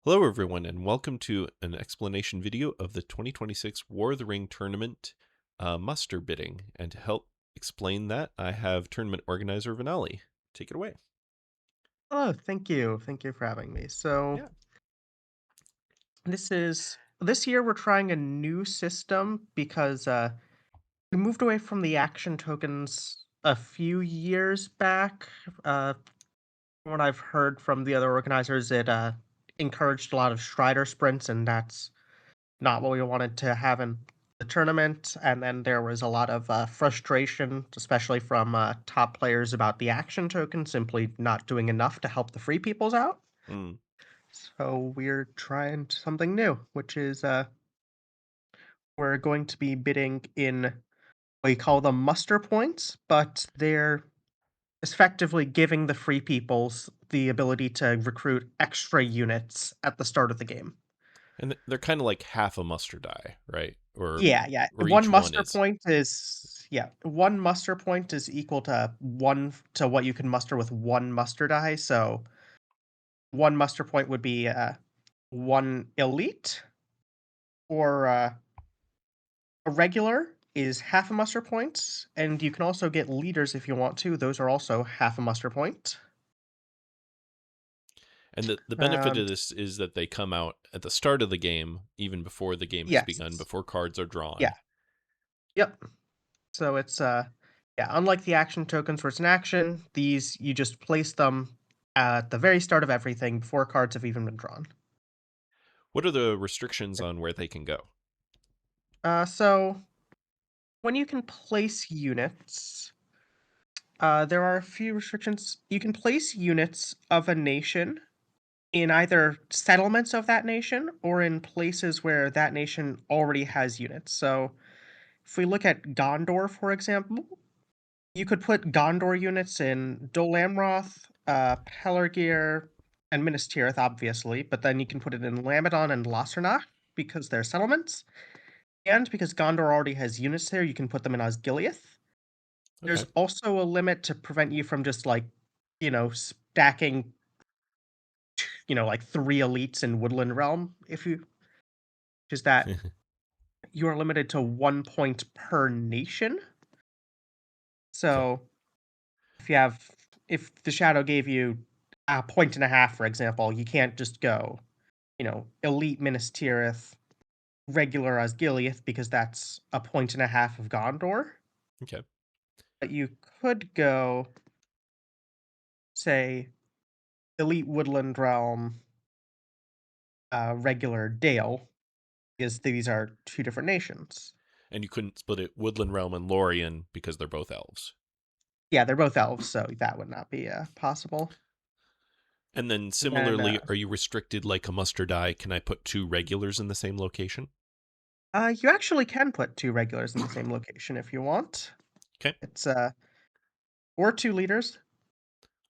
Hello, everyone, and welcome to an explanation video of the 2026 War of the Ring tournament muster bidding. And to help explain that, I have tournament organizer Vanali. Take it away. Oh, thank you. Thank you for having me. So Yeah. this year we're trying a new system because we moved away from the action tokens a few years back. From what I've heard from the other organizers, it encouraged a lot of Strider sprints, and that's not what we wanted to have in the tournament. And then there was a lot of frustration, especially from top players, about the action token simply not doing enough to help the free peoples out. Mm. So we're trying something new, which is we're going to be bidding in we call them muster points, but they're effectively giving the free peoples the ability to recruit extra units at the start of the game. And they're kind of like half a muster die, right? Or Yeah, yeah. or each one is. One muster point is equal to what you can muster with one muster die. So one muster point would be one elite or a regular is half a muster point, and you can also get leaders if you want to. Those are also half a muster point. And the benefit Um, of this is that they come out at the start of the game, even before the game has begun, yes. before cards are Yeah. drawn. Yep. So it's yeah, unlike the action tokens where it's an action, these you just place them at the very start of everything before cards have even been drawn. What are the restrictions on where they can go? So when you can place units, there are a few restrictions. You can place units of a nation in either settlements of that nation or in places where that nation already has units. So, if we look at Gondor, for example, you could put Gondor units in Dol Amroth, Pelargir, and Minas Tirith, obviously, but then you can put it in Lamedon and Lossarnach because they're settlements. And because Gondor already has units there, you can put them in Osgiliath. There's Okay. also a limit to prevent you from just like, stacking, like three elites in Woodland Realm if you is that you are limited to 1 point per nation. Okay. So, if the shadow gave you a point and a half, for example, you can't just go, elite Minas Tirith, regular Osgiliath, because that's a point and a half of Gondor. Okay. But you could go, say, elite Woodland Realm, regular Dale, because these are two different nations. And you couldn't split it Woodland Realm and Lorien because they're both elves. Yeah, they're both elves, so that would not be possible. And then And then similarly, are you restricted like a muster die? Can I put two regulars in the same location? you actually can put two regulars in the same location if you want. Okay. It's or two leaders,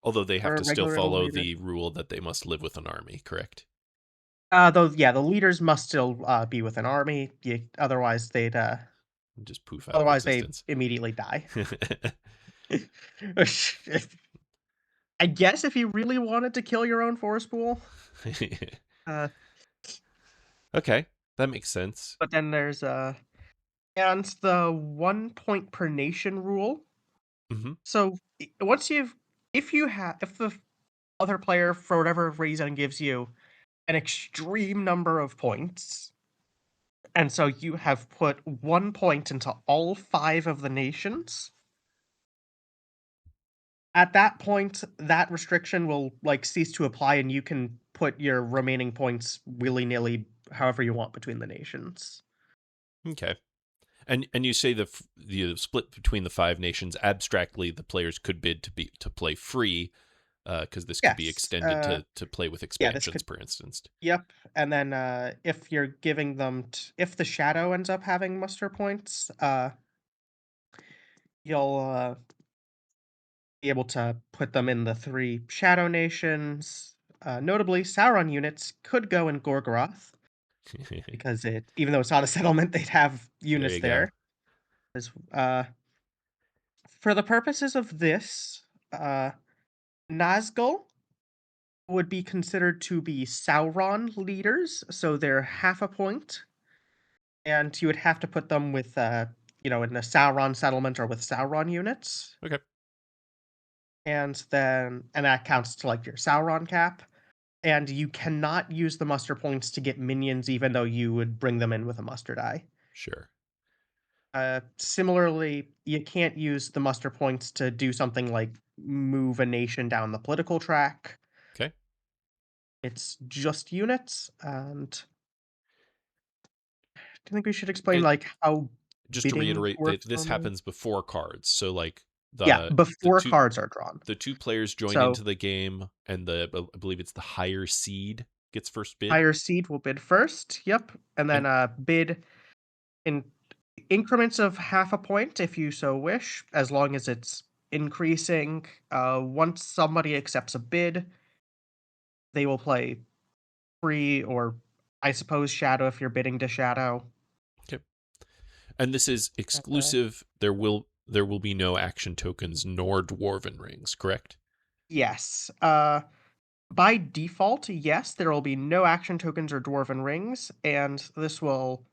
Although they have or a to still regular and a follow leader. the rule that they must live with an army, correct? Though, yeah, the leaders must still be with an army. Just poof out of Otherwise they existence. immediately die. I guess if you really wanted to kill your own force pool, uh, Okay, that makes sense. but then there's and the 1 point per nation rule. Hmm. So once you've if the other player for whatever reason gives you an extreme number of points, and so you have put 1 point into all five of the nations. At that point, that restriction will like cease to apply, and you can put your remaining points willy nilly, however you want between the nations. Okay. And you say the split between the five nations abstractly, the players could bid to play free, because this could be Yes. extended to play with Yeah. This expansions, could. for instance. Yep. And then if you're giving them, if the shadow ends up having muster points, you'll be able to put them in the three shadow nations. Notably, Sauron units could go in Gorgoroth because even though it's not a settlement, they'd have There units you go. there. As, for the purposes of this, uh, Nazgul would be considered to be Sauron leaders, so they're half a point, and you would have to put them with, in the Sauron settlement or with Sauron units, Okay, and that counts to like your Sauron cap. And you cannot use the muster points to get minions, even though you would bring them in with a muster die. sure. Similarly, you can't use the muster points to do something like move a nation down the political track. Okay. It's just units, and do you think we should explain And like how just to bidding reiterate that works this normally? happens before cards. So like Yeah, the before two cards are drawn. the two players join So into the game, and I believe it's the higher seed gets first bid. higher seed will bid first. Yep, and And then bid in increments of half a point if you so wish, as long as it's increasing. Once somebody accepts a bid, they will play free or I suppose shadow if you're bidding to shadow. okay. And this is And, exclusive. There will be no action tokens nor dwarven rings, correct? yes. By default, yes, there will be no action tokens or dwarven rings, and this will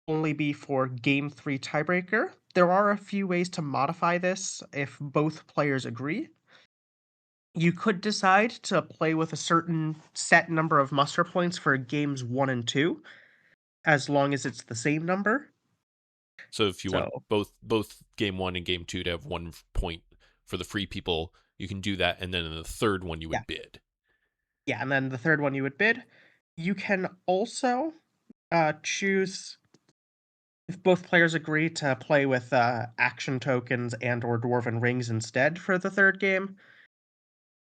only be for game 3 tiebreaker. There are a few ways to modify this if both players agree. You could decide to play with a certain set number of muster points for games 1 and 2, as long as it's the same number. So if you want So, both game 1 and game 2 to have 1 point for the free people, you can do that, and then in the third one you yeah. would bid. Yeah, and then the third one you would bid. You can also, choose if both players agree to play with, action tokens and or dwarven rings instead for the third game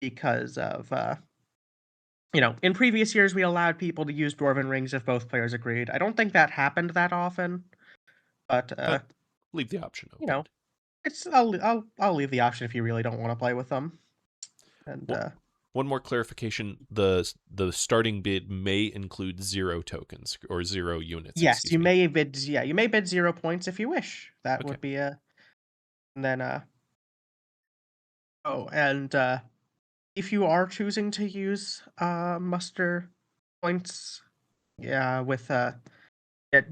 because of, in previous years, we allowed people to use dwarven rings if both players agreed. I don't think that happened that often, but, But leave the option you open. know, I'll leave the option if you really don't wanna play with them, and, One one more clarification: the starting bid may include 0 tokens or 0 units. yes, Excuse me. you may bid 0 points if you wish. That Okay. would be a and then, and, if you are choosing to use, muster points, yeah, with, yeah,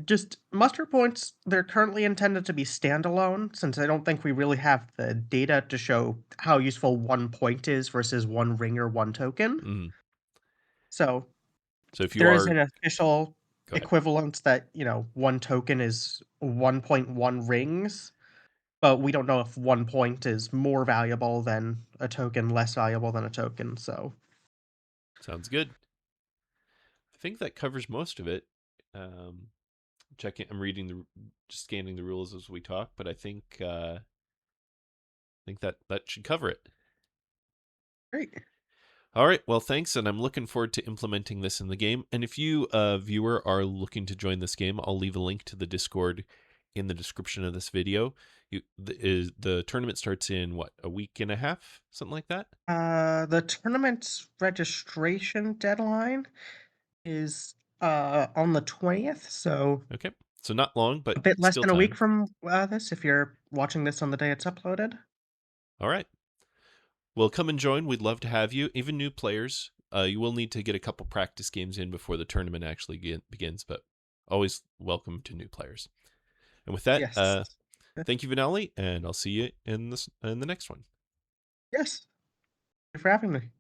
just muster points, they're currently intended to be standalone since I don't think we really have the data to show how useful 1 point is versus 1 ring or 1 token. Mhm. So, So if you there is are, an official go ahead. equivalent that, 1 token is 1.1 rings, but we don't know if 1 point is more valuable than a token, less valuable than a token, so Sounds good. I think that covers most of it. Um, checking. I'm reading just scanning the rules as we talk, but I think that should cover it. great. All right. Well, thanks, and I'm looking forward to implementing this in the game. And if you, viewer, are looking to join this game, I'll leave a link to the Discord in the description of this video. The tournament starts in what, a week and a half, something like that. The tournament's registration deadline is, on the 20th, so Okay, so not long, a but bit less still than a week time. from, this if you're watching this on the day it's uploaded. All right. Well, come and join. We'd love to have you. Even new players. You will need to get a couple practice games in before the tournament actually begins, but always welcome to new players. And with that, Yes. thank you, Vanali, and I'll see you in the next one. Yes. Thank you for having me.